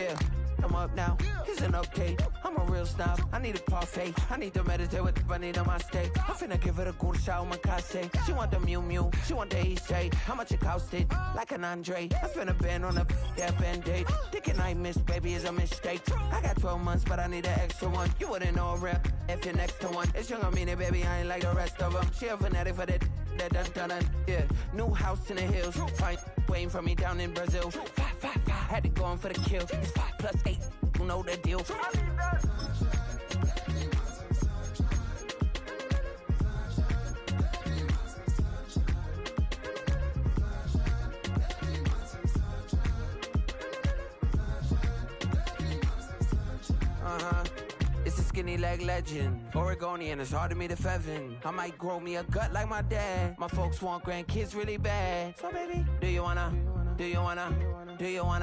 Yeah, I'm up now, here's an update. I'm a real snob, I need a parfait. I need to meditate with the bunny on my steak. I'm finna give her a good shot with my case. She want the Mew Mew, she want the EJ. How much it costed? Like an Andre. I spent a band on a band-aid. Thinking I missed, baby, is a mistake. I got 12 months, but I need an extra one. You wouldn't know a rep if you're next to one. It's young, I mean it, baby, I ain't like the rest of them. She a fanatic for that dun. Yeah, new house in the hills. Fine, waiting for me down in Brazil. 5, had to go on for the kill. It's 5 plus 8, you know the deal. It's a skinny leg legend. Oregonian, it's hard to meet a Fevin. I might grow me a gut like my dad. My folks want grandkids really bad. So baby, do you wanna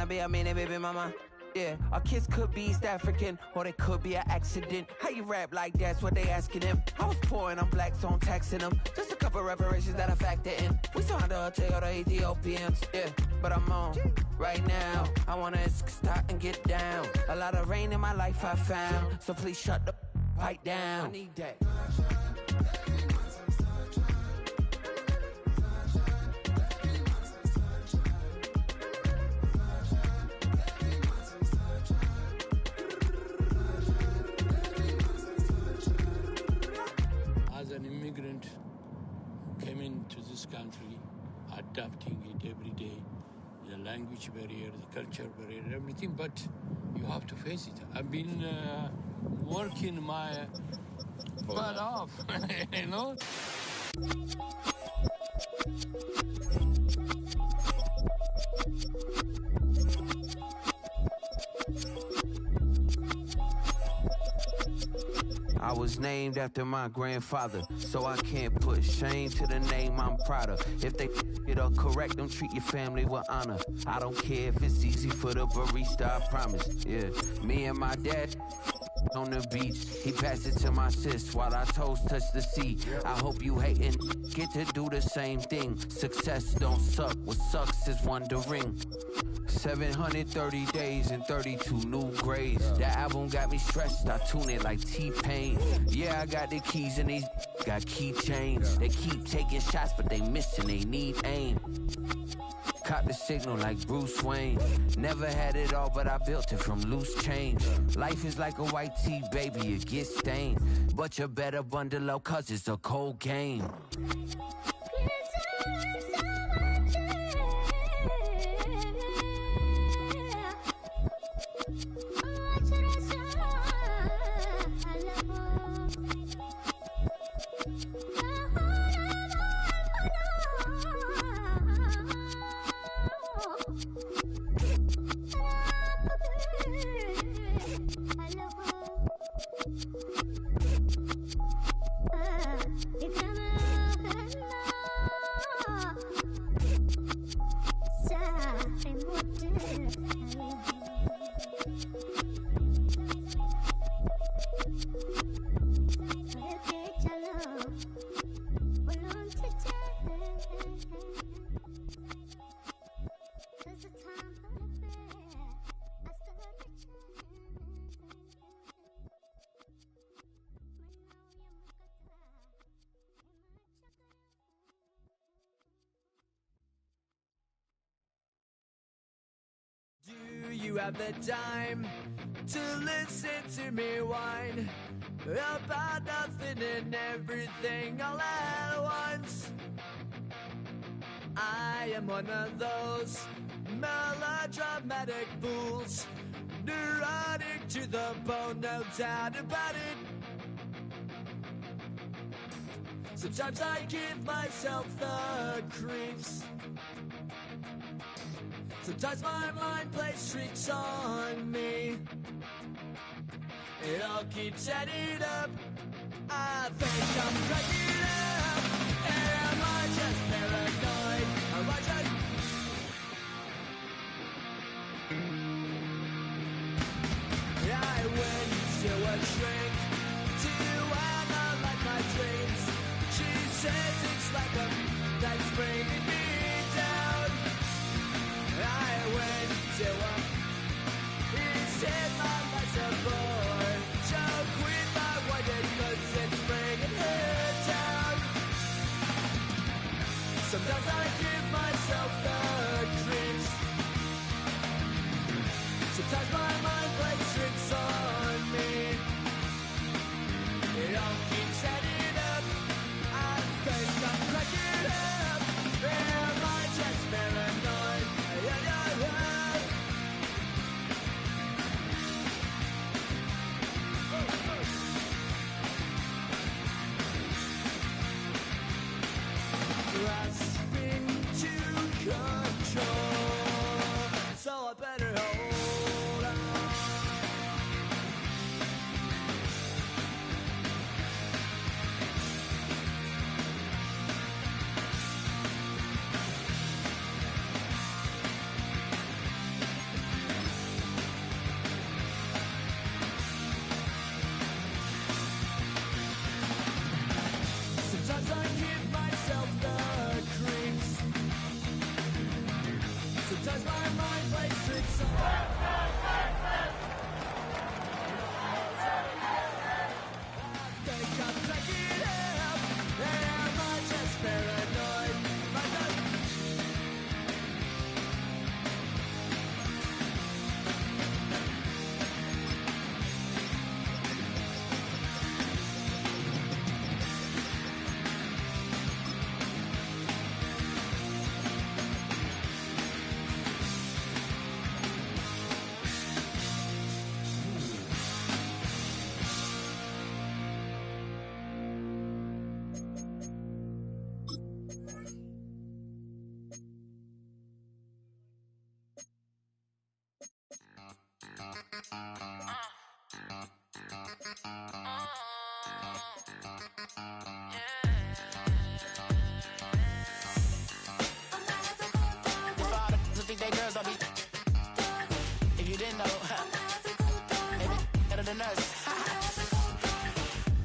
be a mini baby mama? Yeah, our kids could be East African, or they could be an accident. How you rap like that's what they asking him. I was poor and I'm black, so I'm taxing them. Just a couple reparations that I factor in. We saw the Toyota Ethiopians, yeah, but I'm on right now. I wanna stop and get down. A lot of rain in my life I found, so please shut the pipe down. I need that. As an immigrant who came into this country, adapting it every day, the language barrier, the culture barrier, everything, but you have to face it. I've been working my butt off, you know? I was named after my grandfather, so I can't put shame to the name I'm proud of. If they it up correct, don't treat your family with honor. I don't care if it's easy for the barista, I promise. Yeah, me and my dad on the beach, he passed it to my sis while our toes touch the sea. I hope you hatin' get to do the same thing. Success don't suck, what sucks is wondering. 730 days and 32 new grades. That album got me stressed, I tune it like T-Pain. Yeah, I got the keys and these got keychains. They keep taking shots, but they missing, they need aim. Caught the signal like Bruce Wayne. Never had it all, but I built it from loose change. Life is like a white tee, baby, it gets stained. But you better bundle up, cause it's a cold game. Do you have the time to listen to me whine about nothing and everything all at once? I am one of those melodramatic fools, neurotic to the bone, no doubt about it. Sometimes I give myself the creeps. Sometimes my mind plays tricks on me. It all keeps adding up. I think I'm cracking up. Am I just paranoid? Am I just... I went to a shrink to analyze my dreams. She says it's like a that's bringing me down. I went to a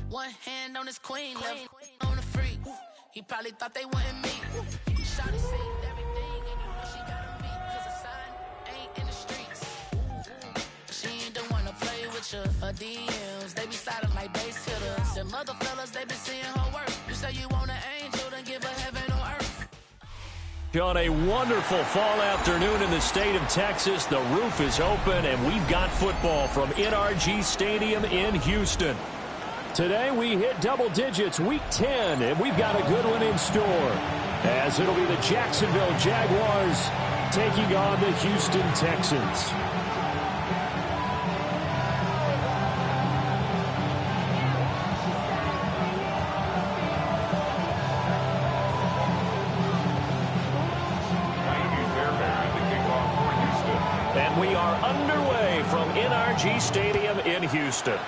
One hand on his queen, left on the freak. He probably thought they wouldn't meet. Shawty saved everything, and you know she gotta meet. 'Cause the sign ain't in the streets. She ain't the one to play with you. Her DMs, they be sliding like base hitters. Them other fellas, they been seeing her work. You say you want an angel, then give her heaven on earth. On a wonderful fall afternoon in the state of Texas, the roof is open, and we've got football from NRG Stadium in Houston. Today we hit double digits, week 10, and we've got a good one in store, as it'll be the Jacksonville Jaguars taking on the Houston Texans. And we are underway from NRG Stadium in Houston.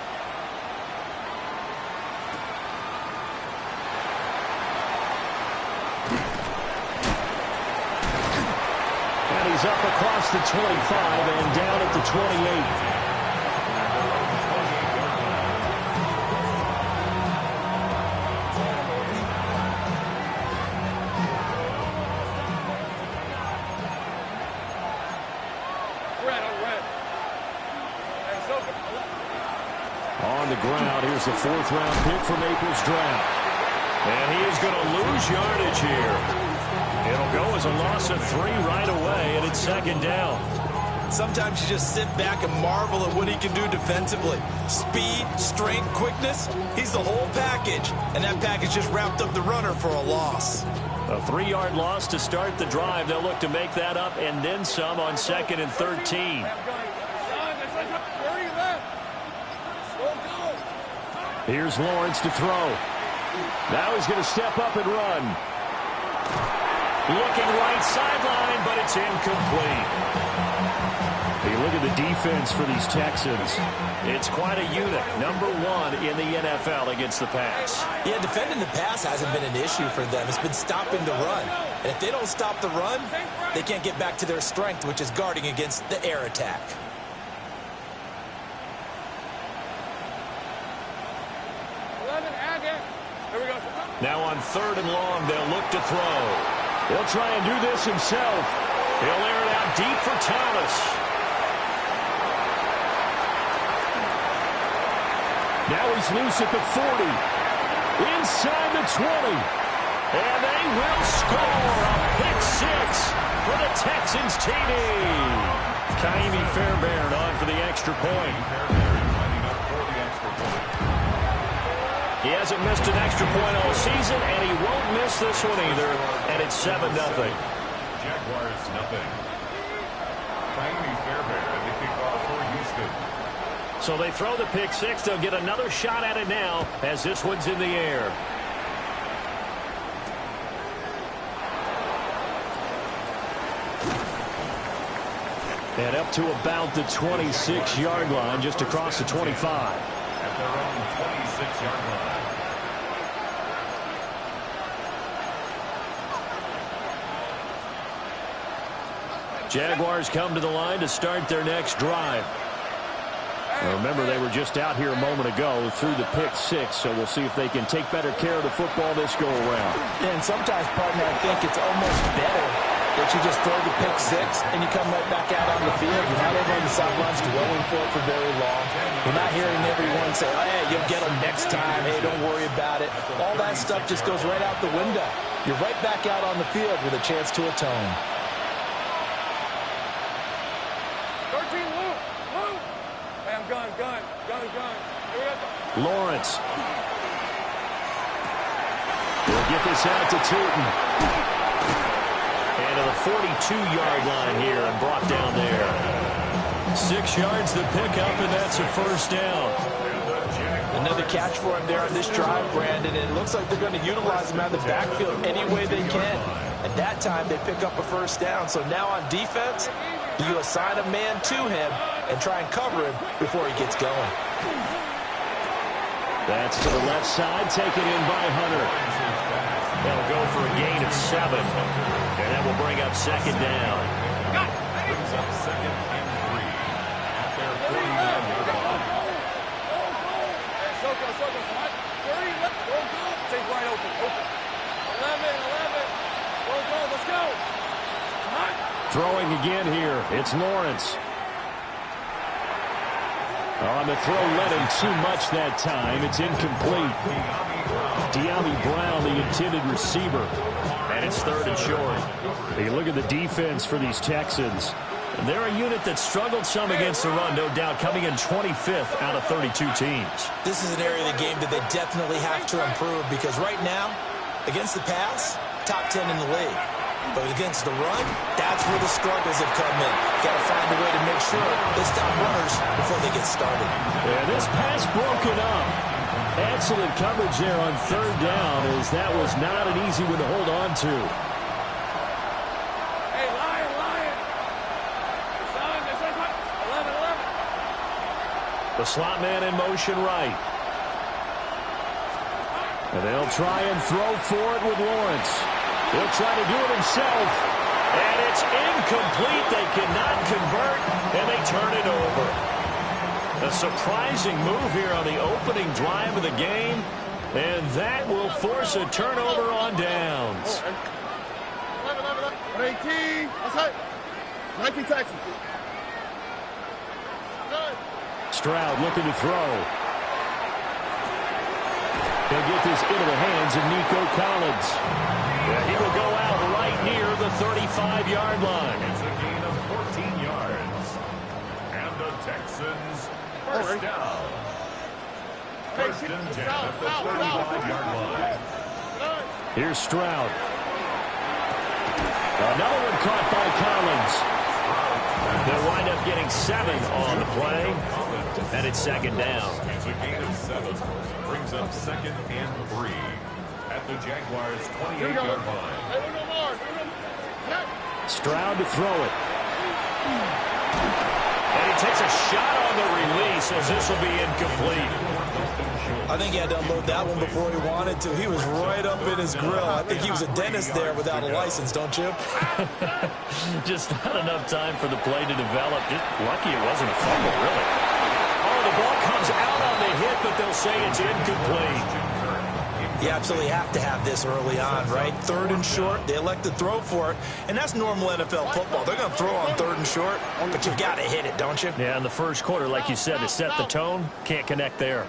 He's up across the 25 and down at the 28. On the ground, here's the fourth-round pick from April's draft. And he is going to lose yardage here. It'll go as a loss of 3 right away, and it's second down. Sometimes you just sit back and marvel at what he can do defensively. Speed, strength, quickness, he's the whole package. And that package just wrapped up the runner for a loss. A 3-yard loss to start the drive. They'll look to make that up and then some on 2nd and 13. Here's Lawrence to throw. Now he's going to step up and run. Looking right sideline, but it's incomplete. Hey, look at the defense for these Texans. It's quite a unit. Number 1 in the NFL against the pass. Yeah, defending the pass hasn't been an issue for them. It's been stopping the run. And if they don't stop the run, they can't get back to their strength, which is guarding against the air attack. Now on 3rd and long, they'll look to throw. He'll try and do this himself. He'll air it out deep for Thomas. Now he's loose at the 40. Inside the 20. And they will score a pick 6 for the Texans TD. Kaimi Fairbairn on for the extra point. He hasn't missed an extra point all season, and he won't miss this one either. And it's 7-0. Jaguars nothing. Kaimi Fairbairn, the kickoff for Houston. So they throw the pick 6. They'll get another shot at it now as this one's in the air. And up to about the 26-yard line, just across the 25. At their own 26-yard line. Jaguars come to the line to start their next drive. Now remember, they were just out here a moment ago through the pick 6, so we'll see if they can take better care of the football this go-around. Yeah, and sometimes, partner, I think it's almost better that you just throw the pick 6 and you come right back out on the field. You're not over on the sidelines dwelling for it for very long. You're not hearing everyone say, oh, hey, you'll get them next time. Hey, don't worry about it. All that stuff just goes right out the window. You're right back out on the field with a chance to atone. Lawrence. We'll get this out to Tootin. And to the 42-yard line here and brought down there. 6 yards the pickup, and that's a first down. Another catch for him there on this drive, Brandon, and it looks like they're going to utilize him out of the backfield any way they can. At that time, they pick up a first down. So now on defense, you assign a man to him, and try and cover him before he gets going. That's to the left side, taken in by Hunter. They'll go for a gain of 7, and that will bring up second down. Brings up second and 3 at their 41-yard line. Stay wide open. 11. Go, let's go. Throwing again here, it's Lawrence. On the throw, led him too much that time. It's incomplete. De'Ami Brown, the intended receiver. And it's 3rd and short. You look at the defense for these Texans. They're a unit that struggled some against the run, no doubt, coming in 25th out of 32 teams. This is an area of the game that they definitely have to improve because right now, against the pass, top 10 in the league. But against the run, that's where the struggles have come in. Got to find a way to make sure they stop runners before they get started. Yeah, this pass broken up. Excellent coverage there on 3rd down, as that was not an easy one to hold on to. Hey, Lion. Son, 11. The slot man in motion right. And they'll try and throw for it with Lawrence. He'll try to do it himself. And it's incomplete. They cannot convert, and they turn it over. A surprising move here on the opening drive of the game. And that will force a turnover on downs. 18. Outside. 19 Texans. Stroud looking to throw. He'll get this into the hands of Nico Collins. Yeah, he will go out right near the 35-yard line. It's a gain of 14 yards. And the Texans first down. 1st and 10 at the 35-yard line. Here's Stroud. Another one caught by Collins. They'll wind up getting 7 on the play. And it's 2nd down. It's a gain of 7. Brings up 2nd and 3 at the Jaguars' 28-yard line. Stroud to throw it. And he takes a shot on the release as this will be incomplete. I think he had to unload that one before he wanted to. He was right up in his grill. I think he was a dentist there without a license, don't you? Just not enough time for the play to develop. Just lucky it wasn't a fumble, really. Oh, the ball comes out on the hit, but they'll say it's incomplete. You absolutely have to have this early on, right? 3rd and short, they elect to throw for it, and that's normal NFL football. They're going to throw on 3rd and short, but you've got to hit it, don't you? Yeah, in the first quarter, like you said, to set the tone, can't connect there.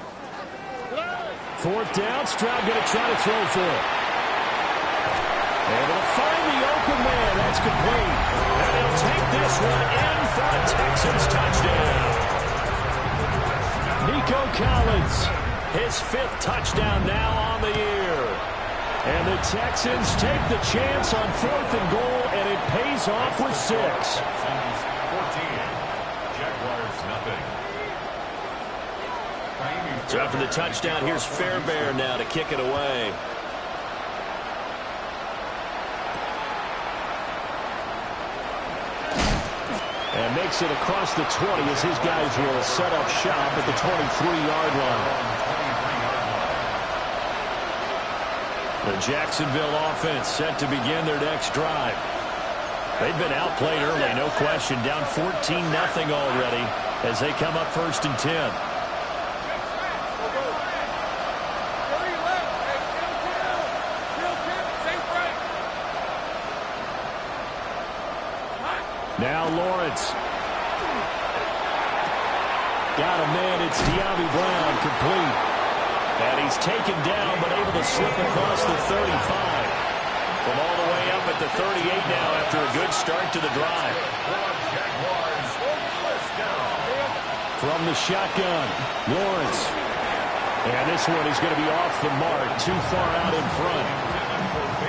4th down, Stroud going to try to throw for it. Able to find the open man, that's complete. And they'll take this one in for a Texans touchdown. Nico Collins, his 5th touchdown now on the year. And the Texans take the chance on 4th and goal, and it pays off with 6. 14. Jaguars nothing. So after the touchdown, here's Fairbairn now to kick it away. And makes it across the 20 as his guys will set up shop at the 23-yard line. The Jacksonville offense set to begin their next drive. They've been outplayed early, no question. Down 14-0 already as they come up 1st and 10. Now Lawrence. Got a man, it's De'Ami Brown, complete. And he's taken down, but able to slip across the 35. From all the way up at the 38 now after a good start to the drive. From the shotgun, Lawrence. And this one is going to be off the mark, too far out in front.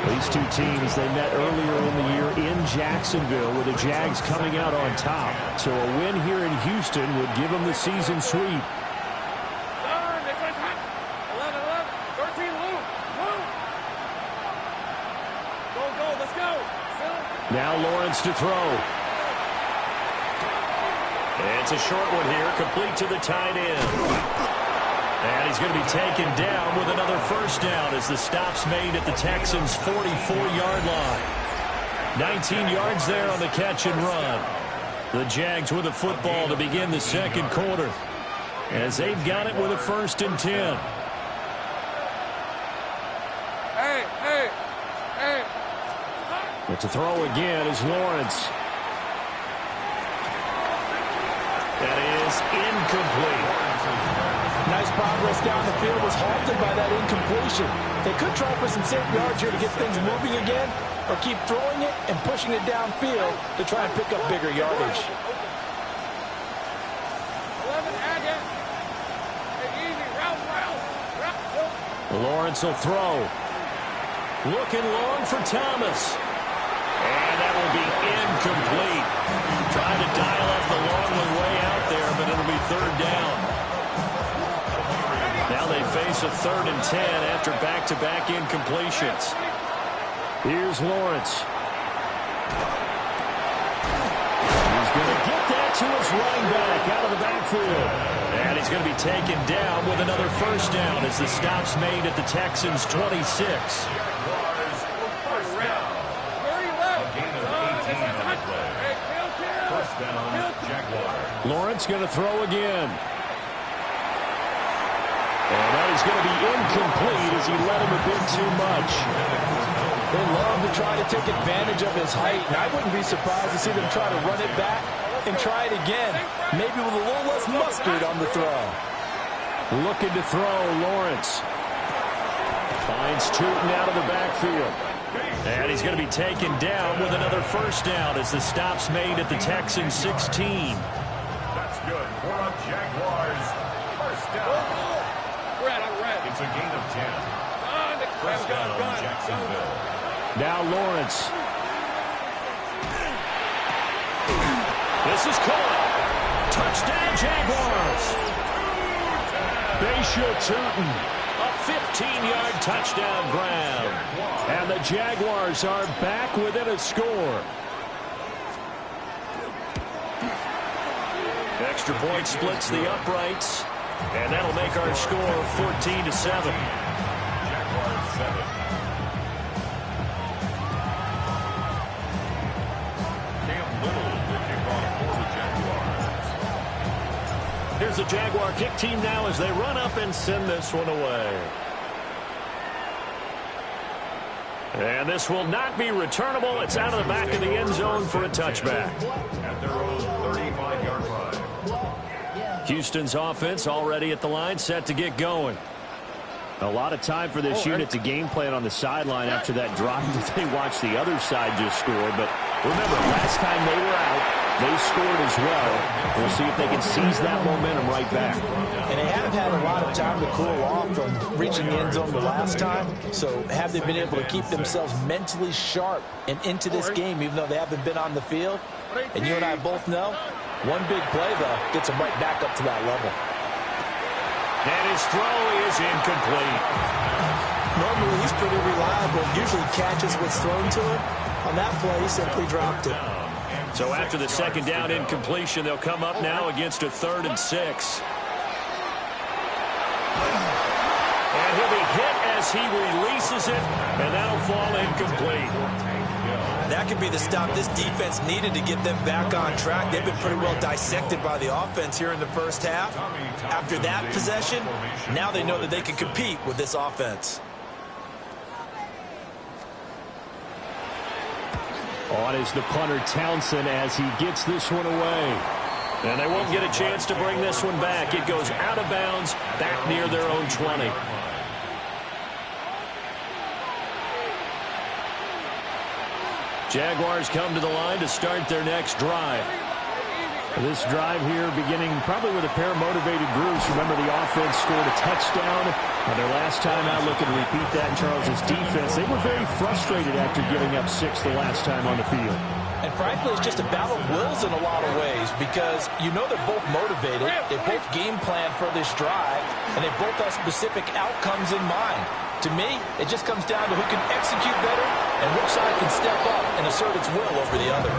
These two teams, they met earlier in the year in Jacksonville with the Jags coming out on top. So a win here in Houston would give them the season sweep. 11, 13, move. Go, let's go. Now Lawrence to throw. It's a short one here, complete to the tight end. And he's going to be taken down with another first down as the stop's made at the Texans' 44-yard line. 19 yards there on the catch and run. The Jags with the football to begin the second quarter as they've got it with a 1st and 10. But to throw again is Lawrence. That is incomplete. Nice progress down the field, was halted by that incompletion. They could try for some safe yards here to get things moving again, or keep throwing it and pushing it downfield to try and pick up bigger yardage. 11, Agate. Hey, easy, route. Lawrence will throw. Looking long for Thomas. And that will be incomplete. Trying to dial up the long one way out there, but it'll be 3rd down. Now they face a 3rd and 10 after back-to-back incompletions. Here's Lawrence. He's going to get that to his running back out of the backfield. And he's going to be taken down with another first down as the stop's made at the Texans' 26. Lawrence going to throw again. And that is going to be incomplete as he let him a bit too much. They love to try to take advantage of his height, and I wouldn't be surprised to see them try to run it back and try it again, maybe with a little less mustard on the throw. Looking to throw, Lawrence. Finds Tootin out of the backfield. And he's going to be taken down with another first down as the stop's made at the Texans' 16. That's good for a Jaguars. First down. It's a gain of 10. First down, Jacksonville. Now Lawrence. This is caught. Touchdown, Jaguars. Bayshore Tootin. A 15-yard touchdown grab. And the Jaguars are back within a score. Extra point splits the uprights. And that'll make our score 14-7. Jaguars 7. Cam Little will kick off for the Jaguars. Here's the Jaguar kick team now as they run up and send this one away. And this will not be returnable. It's out of the back of the end zone for a touchback. At their own 35-yard line. Houston's offense already at the line, set to get going. A lot of time for this unit to game plan on the sideline after that drive that they watched the other side just score. But remember, last time they were out, they scored as well. We'll see if they can seize that momentum right back. And they have had a lot of time to cool off from reaching the end zone the last time. So have they been able to keep themselves mentally sharp and into this game, even though they haven't been on the field? And you and I both know, one big play, though, gets them right back up to that level. And his throw is incomplete. Normally, he's pretty reliable. Usually catches what's thrown to him. On that play, he simply dropped it. So after the second down incompletion, they'll come up now against a 3rd and 6. And he'll be hit as he releases it, and that'll fall incomplete. That could be the stop this defense needed to get them back on track. They've been pretty well dissected by the offense here in the first half. After that possession, now they know that they can compete with this offense. On is the punter Townsend as he gets this one away. And they won't get a chance to bring this one back. It goes out of bounds back near their own 20. Jaguars come to the line to start their next drive. This drive here beginning probably with a pair of motivated groups. Remember, the offense scored a touchdown on their last time out. Looking to repeat that in Charles's defense. They were very frustrated after giving up 6 the last time on the field. And frankly, it's just a battle of wills in a lot of ways because you know they're both motivated. They both game plan for this drive, and they both have specific outcomes in mind. To me, it just comes down to who can execute better and which side can step up and assert its will over the other.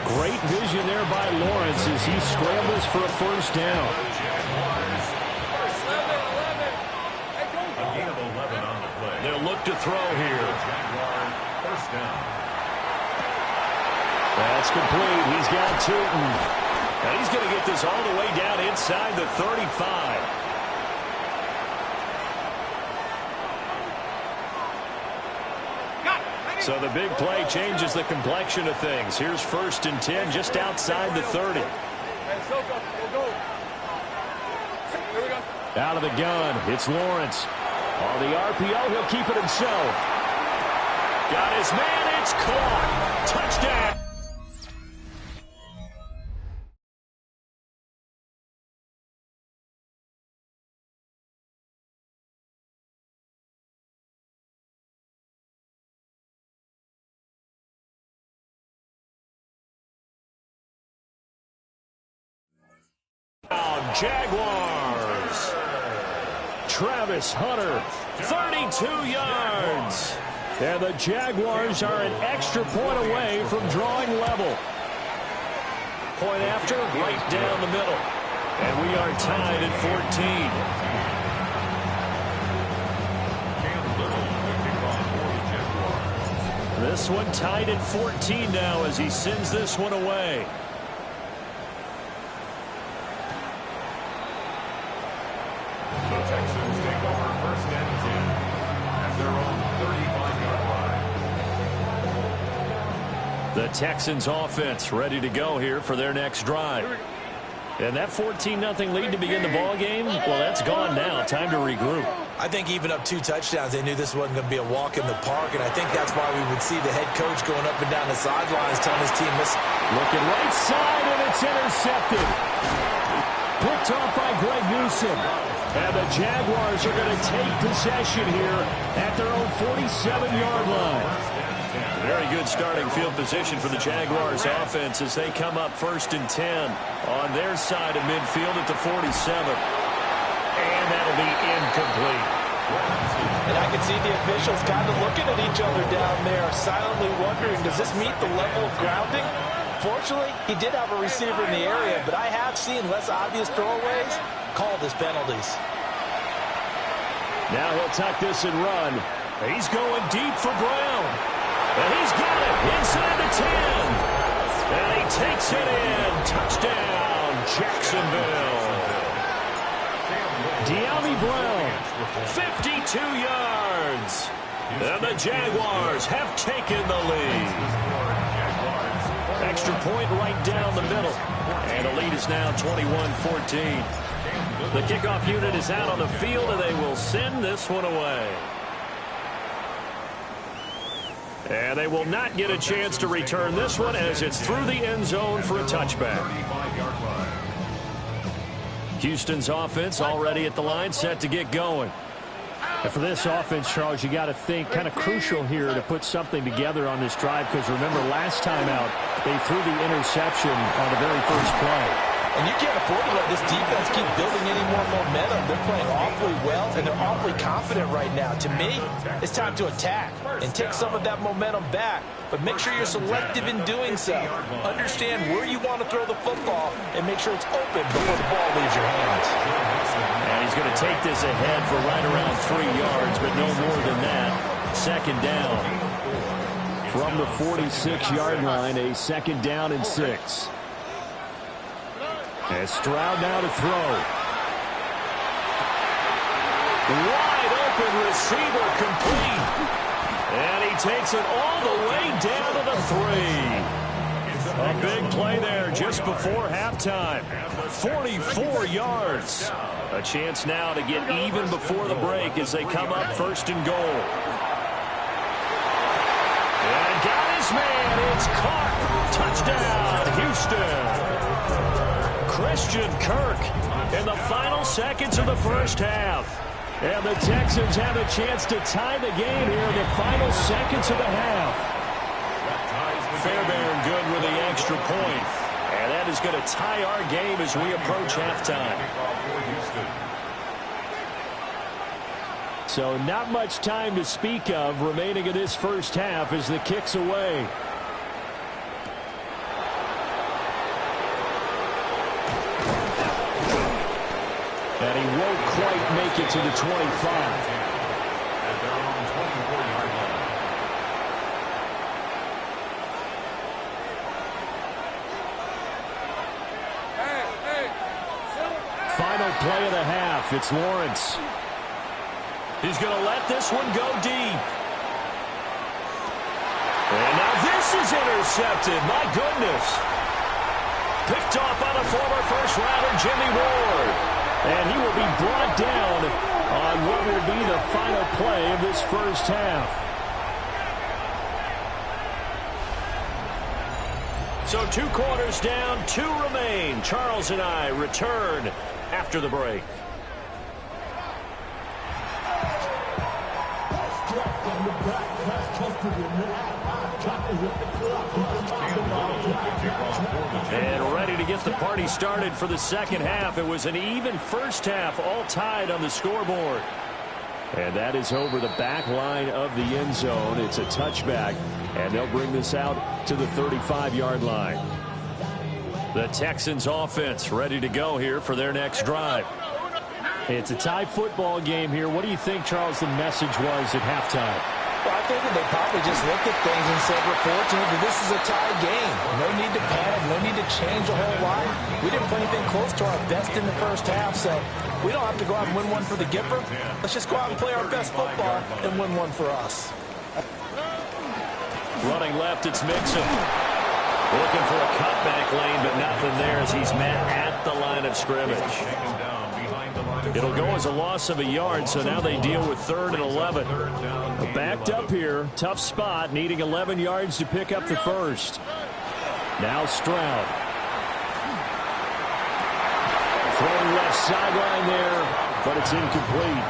Great vision there by Lawrence as he scrambles for a first down. A gain of 11 on the play. They'll look to throw here. First down. That's complete. He's got Tootin. And he's going to get this all the way down inside the 35. So the big play changes the complexion of things. Here's 1st and 10 just outside the 30. Out of the gun, it's Lawrence. On the RPO, he'll keep it himself. Got his man, it's caught. Touchdown. Jaguars. Travis Hunter, 32 yards. And the Jaguars are an extra point away from drawing level. Point after, right down the middle. And we are tied at 14. This one tied at 14 now as he sends this one away. The Texans take over 1st and 10 at their own 35-yard line. The Texans offense ready to go here for their next drive. And that 14-0 lead to begin the ball game, well, that's gone now. Time to regroup. I think even up 2 touchdowns, they knew this wasn't going to be a walk in the park, and I think that's why we would see the head coach going up and down the sidelines telling his team, listen. Looking right side, and it's intercepted. Picked off by Greg Newsom. And the Jaguars are going to take possession here at their own 47-yard line. Very good starting field position for the Jaguars offense as they come up 1st and 10 on their side of midfield at the 47. And that'll be incomplete. And I can see the officials kind of looking at each other down there, silently wondering, does this meet the level of grounding? Fortunately, he did have a receiver in the area, but I have seen less obvious throwaways called as penalties. Now he'll tuck this and run. He's going deep for Brown. And he's got it inside the 10. And he takes it in. Touchdown, Jacksonville. De'Ami Brown, 52 yards. And the Jaguars have taken the lead. Extra point right down the middle. And the lead is now 21-14. The kickoff unit is out on the field, and they will send this one away. And they will not get a chance to return this one as it's through the end zone for a touchback. Houston's offense already at the line, set to get going. And for this offense, Charles, you got to think kind of crucial here to put something together on this drive, because remember last time out they threw the interception on the very first play. And you can't afford to let this defense keep building any more momentum. They're playing awfully well, and they're awfully confident right now. To me, it's time to attack and take some of that momentum back. But make sure you're selective in doing so. Understand where you want to throw the football and make sure it's open before the ball leaves your hands. And he's going to take this ahead for right around 3 yards, but no more than that. 2nd down. From the 46-yard line, a 2nd down and 6. And Stroud now to throw. Wide open receiver complete. And he takes it all the way down to the 3. A big play there just before halftime. 44 yards. A chance now to get even before the break as they come up 1st and goal. And got his man. It's caught. Touchdown, Houston. Christian Kirk in the final seconds of the first half. And the Texans have a chance to tie the game here in the final seconds of the half. Fairbairn good with the extra point. And that is going to tie our game as we approach halftime. So not much time to speak of remaining in this first half as the kick's away. he won't quite make it to the 25. At their own 24-yard line. Final play of the half. It's Lawrence. He's going to let this one go deep. And now this is intercepted. My goodness. Picked off by the former first-rounder Jimmy Ward. And he will be brought down on what will be the final play of this first half. So 2 quarters down, 2 remain. Charles and I return after the break. And ready to get the party started for the second half. It was an even first half, all tied on the scoreboard. And that is over the back line of the end zone. It's a touchback, and they'll bring this out to the 35-yard line. The Texans offense ready to go here for their next drive. It's a tie football game here. What do you think, Charles, the message was at halftime? Well, I think that they probably just looked at things and said, we're fortunate that this is a tie game. No need to panic, no need to change a whole lot. We didn't play anything close to our best in the first half, so we don't have to go out and win one for the Gipper. Let's just go out and play our best football and win one for us. Running left, it's Mixon. Looking for a cutback lane, but nothing there as he's met at the line of scrimmage. It'll go as a loss of a yard, so now they deal with 3rd and 11. Backed up here, tough spot, needing 11 yards to pick up the first. Now Stroud. Throwing left sideline there, but it's incomplete.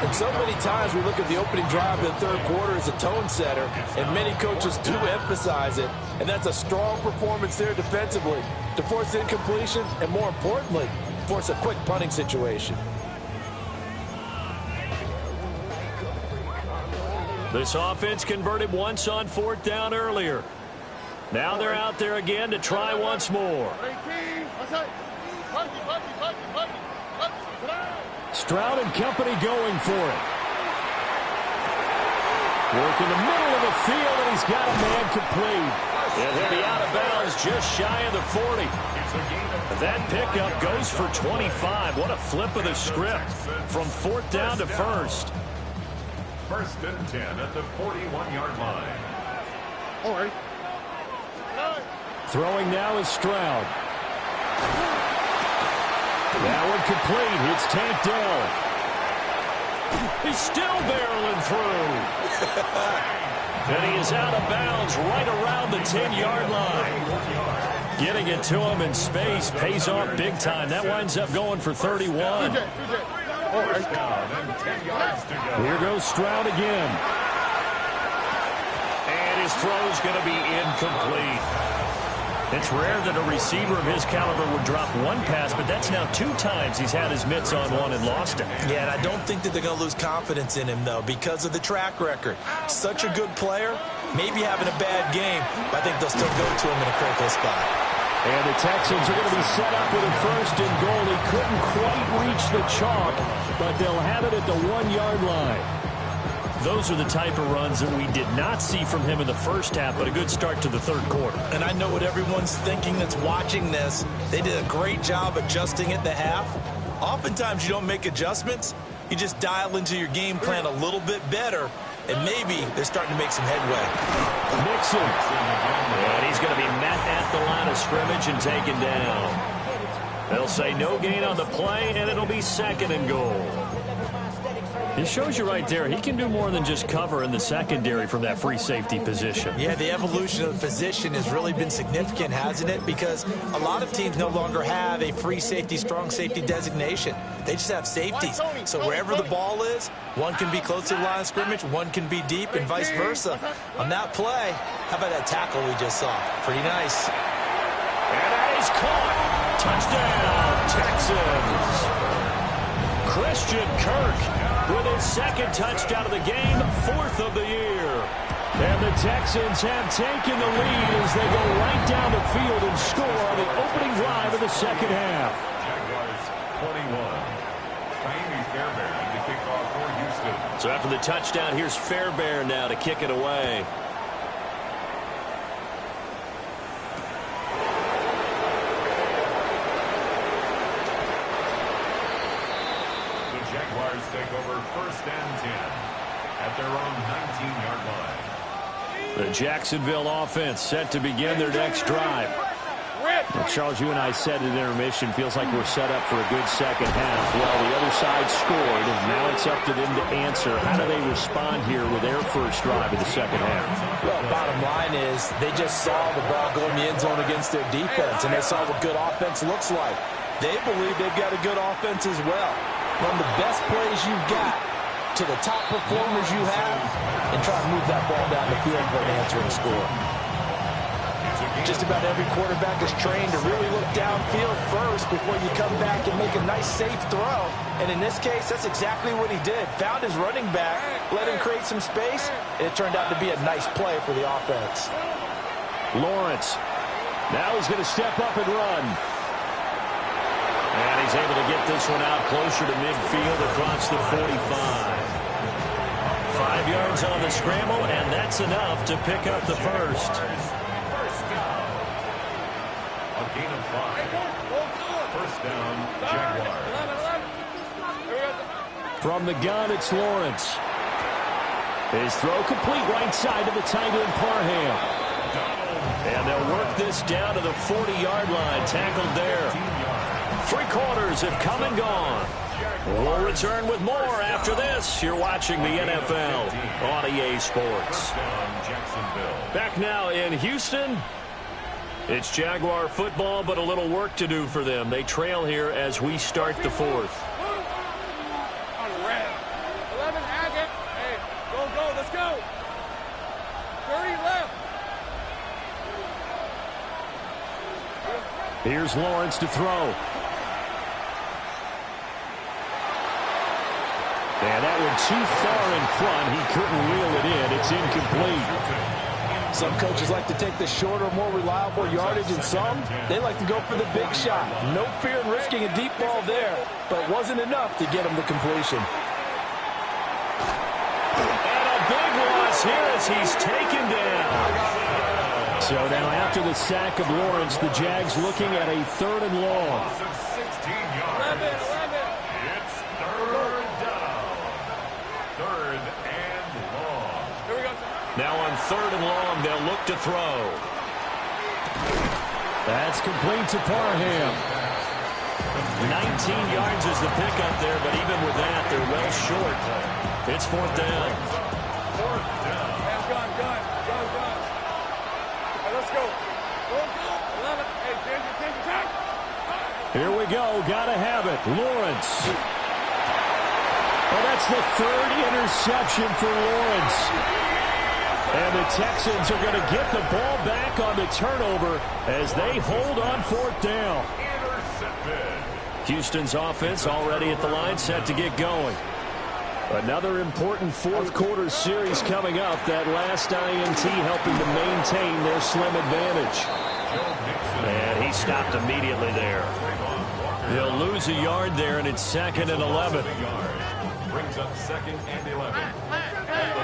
And so many times we look at the opening drive of the third quarter as a tone setter, and many coaches do emphasize it. And that's a strong performance there defensively to force incompletion and, more importantly, force a quick punting situation. This offense converted once on 4th down earlier. Now they're out there again to try once more. Stroud and company going for it. Work in the middle of the field, and he's got a man complete. And he'll be out of bounds just shy of the 40. That pickup goes for 25. What a flip of the script from 4th down to 1st. 1st and 10 at the 41-yard line. All right. Throwing now is Stroud. That one complete. It's tanked down. He's still barreling through. And he is out of bounds right around the 10-yard line. Getting it to him in space pays off big time. That winds up going for 31. Here goes Stroud again. And his throw's going to be incomplete. It's rare that a receiver of his caliber would drop one pass, but that's now 2 times he's had his mitts on one and lost it. Yeah, and I don't think that they're going to lose confidence in him, though, because of the track record. Such a good player, maybe having a bad game, but I think they'll still go to him in a critical spot. And the Texans are going to be set up with a 1st and goal. He couldn't quite reach the chalk, but they'll have it at the 1-yard line. Those are the type of runs that we did not see from him in the first half, but a good start to the 3rd quarter. And I know what everyone's thinking that's watching this. They did a great job adjusting at the half. Oftentimes you don't make adjustments. You just dial into your game plan a little bit better, and maybe they're starting to make some headway. Mixon. And he's going to be met at the line of scrimmage and taken down. They'll say no gain on the play, and it'll be 2nd and goal. It shows you right there, he can do more than just cover in the secondary from that free safety position. Yeah, the evolution of the position has really been significant, hasn't it? Because a lot of teams no longer have a free safety, strong safety designation. They just have safeties. So wherever the ball is, one can be close to the line of scrimmage, one can be deep, and vice versa. On that play, how about that tackle we just saw? Pretty nice. And that is caught. Touchdown, Texans. Christian Kirk with his 2nd touchdown of the game, 4th of the year. And the Texans have taken the lead as they go right down the field and score on the opening drive of the second half. Jaguars 21, So after the touchdown, here's Fairbairn now to kick it away. The Jaguars take over 1st and 10 at their own 19-yard line. The Jacksonville offense set to begin their next drive. Well, Charles, you and I said at intermission, feels like we're set up for a good second half. Well, the other side scored, and now it's up to them to answer. How do they respond here with their first drive of the second half? Well, bottom line is they just saw the ball go in the end zone against their defense, and they saw what good offense looks like. They believe they've got a good offense as well. Run the best plays you've got to the top performers you have, and try to move that ball down the field for an answering score. Just about every quarterback is trained to really look downfield first before you come back and make a nice, safe throw. And in this case, that's exactly what he did. Found his running back, let him create some space, and it turned out to be a nice play for the offense. Lawrence. Now he's going to step up and run. And he's able to get this one out closer to midfield across the 45. 5 yards on the scramble, and that's enough to pick up the first. A gain of 5. 1st down, Jaguars. From the gun, it's Lawrence. His throw complete right side to the tight end, Parham. And they'll work this down to the 40-yard line, tackled there. 3 quarters have come and gone. We'll return with more after this. You're watching the NFL on EA Sports. Back now in Houston. It's Jaguar football, but a little work to do for them. They trail here as we start the 4th. 11, Agate. Hey, go, let's go. 30 left. Here's Lawrence to throw. And that one too far in front. He couldn't reel it in. It's incomplete. Some coaches like to take the shorter, more reliable yardage, and some, they like to go for the big shot. No fear in risking a deep ball there, but wasn't enough to get him the completion. And a big loss here as he's taken down. So now after the sack of Lawrence, the Jags looking at a 3rd and long. 16 yards. 11. It's 3rd down. 3rd and long. Here we go. Now on 3rd and long, they'll look to throw. That's complete to Parham. 19 yards is the pickup there, but even with that, they're well short. It's 4th down. 4th down. Gun. Hey, let's go. Go. 11. Hey, change attack. Here we go. Gotta have it. Lawrence. Well, that's the 3rd interception for Lawrence. And the Texans are going to get the ball back on the turnover as they hold on 4th down. Intercepted. Houston's offense already at the line, set to get going. Another important 4th quarter series coming up. That last INT helping to maintain their slim advantage. And he stopped immediately there. He'll lose a yard there, and it's 2nd and 11. Brings up 2nd and 11 at the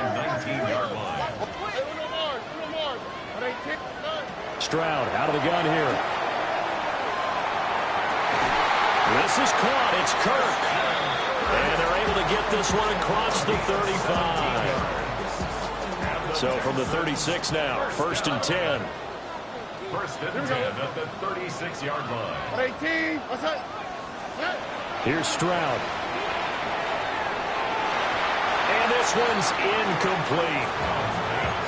19-yard line. Stroud out of the gun here. This is caught. It's Kirk. And they're able to get this one across the 35. So from the 36 now, 1st and 10. 1st and 10 at the 36-yard line. 18. What's that? Here's Stroud. And this one's incomplete.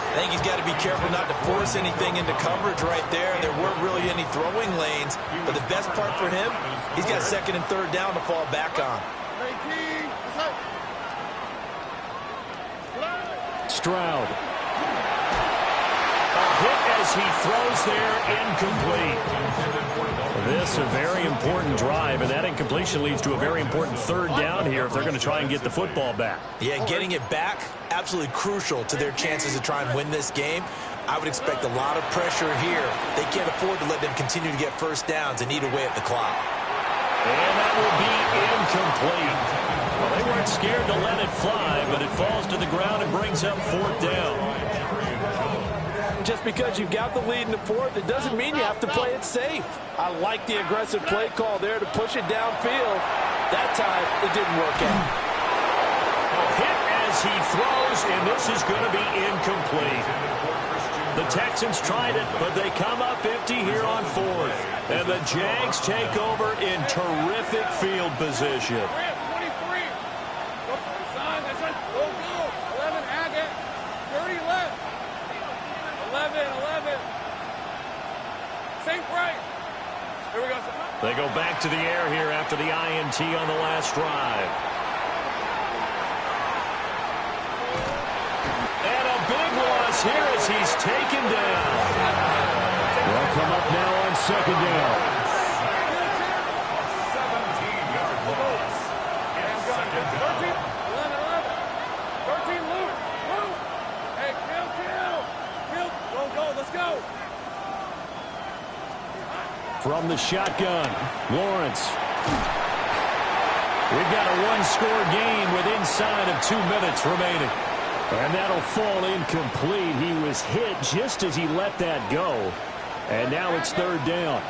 I think he's got to be careful not to force anything into coverage right there. There weren't really any throwing lanes. But the best part for him, he's got 2nd and 3rd down to fall back on. Stroud. A hit as he throws there, incomplete. This a very important drive, and that incompletion leads to a very important 3rd down here if they're going to try and get the football back. Yeah, getting it back, absolutely crucial to their chances to try and win this game. I would expect a lot of pressure here. They can't afford to let them continue to get 1st downs and eat away at the clock. And that will be incomplete. Well, they weren't not scared to let it fly, but it falls to the ground and brings up 4th down. Just because you've got the lead in the 4th, it doesn't mean you have to play it safe. I like the aggressive play call there to push it downfield. That time, it didn't work out. Hit as he throws, and this is going to be incomplete. The Texans tried it, but they come up empty here on 4th. And the Jags take over in terrific field position. 23. Go. 11, Agate. 30 left. 11. St. Frank. Here we go. They go back to the air here after the INT on the last drive. And a big loss here as he's taken down. They'll come up now on 2nd down. 17-yard loss. And 2nd down. 13, Luke. Hey, kill. Go, let's go. From the shotgun, Lawrence. We've got a one-score game with inside of 2 minutes remaining. And that'll fall incomplete. He was hit just as he let that go. And now it's 3rd down.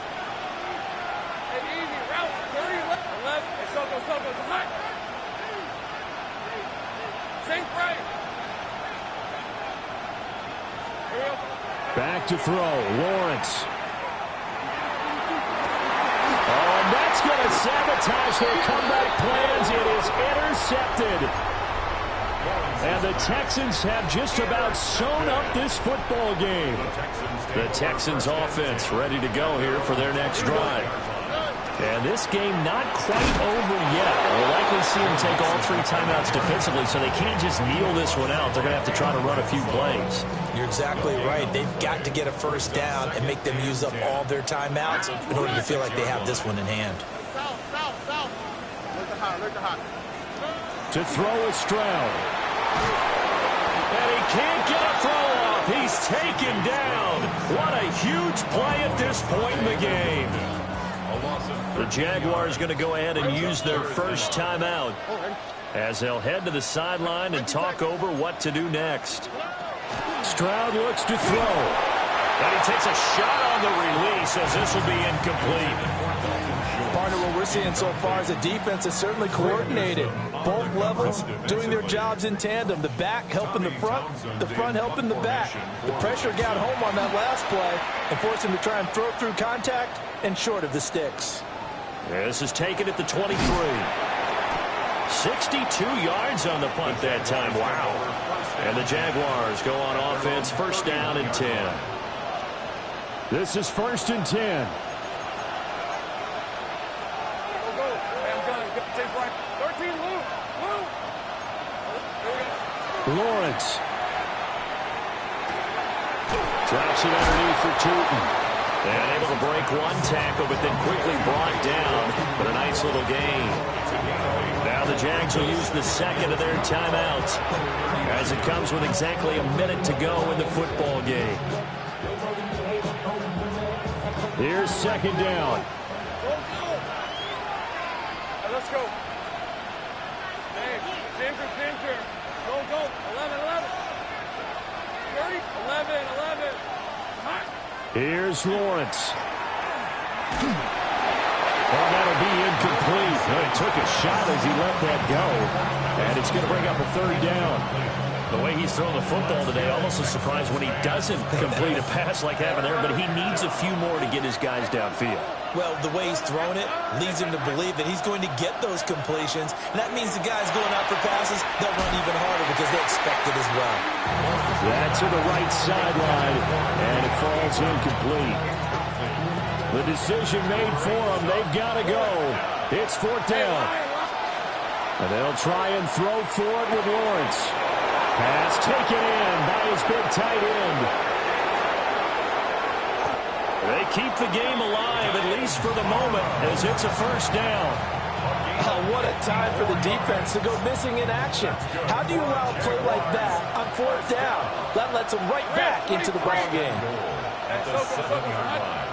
Hey, easy route. 30 left. 11. Hey, Soko. Hot. St. Frank. Here we go. Back to throw, Lawrence. Oh, and that's going to sabotage their comeback plans. It is intercepted. And the Texans have just about sewn up this football game. The Texans offense ready to go here for their next drive. And this game not quite over yet. We'll likely see them take all 3 timeouts defensively, so they can't just kneel this one out. They're going to have to try to run a few plays. You're exactly right. They've got to get a 1st down and make them use up all their timeouts in order to feel like they have this one in hand. South. Look at hot. To throw is Stroud. And he can't get a throw off. He's taken down. What a huge play at this point in the game. The Jaguars going to go ahead and use their 1st timeout as they'll head to the sideline and talk over what to do next. Stroud looks to throw. And he takes a shot on the release as this will be incomplete. Partner, what we're seeing so far is the defense is certainly coordinated. Both levels doing their jobs in tandem. The back helping the front helping the back. The pressure got home on that last play and forced him to try and throw through contact and short of the sticks. This is taken at the 23. 62 yards on the punt that time. Wow. And the Jaguars go on offense, 1st down and 10. This is 1st and 10. Go. I'm done. St. Frank. 13, Luke. Lawrence. Drops it underneath for Tootin. And able to break one tackle, but then quickly brought down. But a nice little gain. Now the Jags will use the 2nd of their timeouts as it comes with exactly a minute to go in the football game. Here's 2nd down. Go. Let's go. Hey, Ginger. Go. 11. 30. 11. Hot. Here's Lawrence. Well, that'll be incomplete. He took a shot as he let that go. And it's going to bring up a 3rd down. The way he's thrown the football today, almost a surprise when he doesn't complete a pass like that there, but he needs a few more to get his guys downfield. Well, the way he's thrown it leads him to believe that he's going to get those completions, and that means the guys going out for passes, they'll run even harder because they expect it as well. That's to the right sideline, and it falls incomplete. The decision made for them. They've got to go. It's 4th down. And they'll try and throw for it with Lawrence. Pass taken in by his big tight end. They keep the game alive, at least for the moment, as it's a 1st down. Oh, what a time for the defense to go missing in action. How do you allow a play like that on 4th down? That lets them right back into the ball game. At the 7-yard line.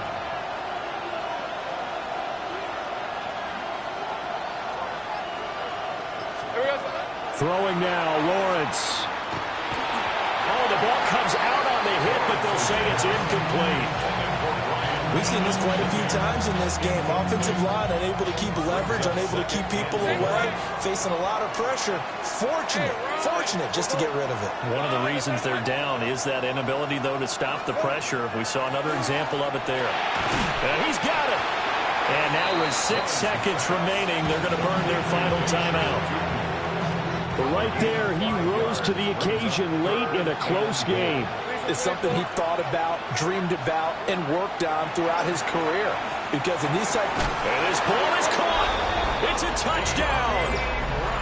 Here we go. Throwing now, Lawrence. Oh, the ball comes out on the hit, but they'll say it's incomplete. We've seen this quite a few times in this game. Offensive line unable to keep leverage, unable to keep people away, facing a lot of pressure. Fortunate just to get rid of it. One of the reasons they're down is that inability, though, to stop the pressure. We saw another example of it there. And he's got it. And now with 6 seconds remaining, they're going to burn their final timeout. But right there, he rose to the occasion late in a close game. It's something he thought about, dreamed about, and worked on throughout his career. Because in these types... And this ball is caught. It's a touchdown.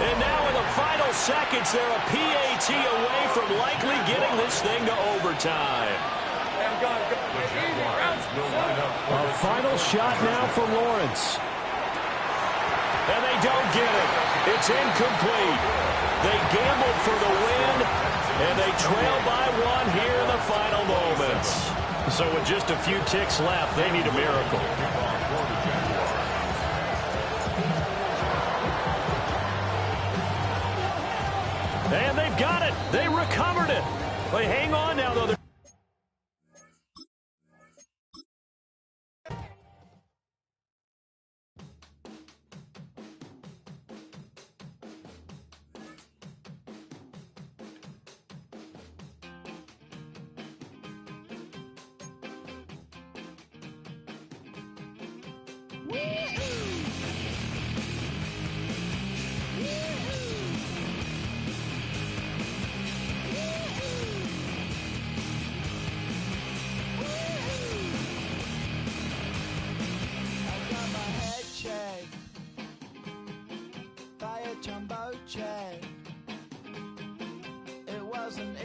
And now in the final seconds, they're a PAT away from likely getting this thing to overtime. A final shot now for Lawrence. And they don't get it. It's incomplete. They gambled for the win, and they trail by 1 here in the final moments. So with just a few ticks left, they need a miracle. And they've got it. They recovered it. They hang on now, though. It wasn't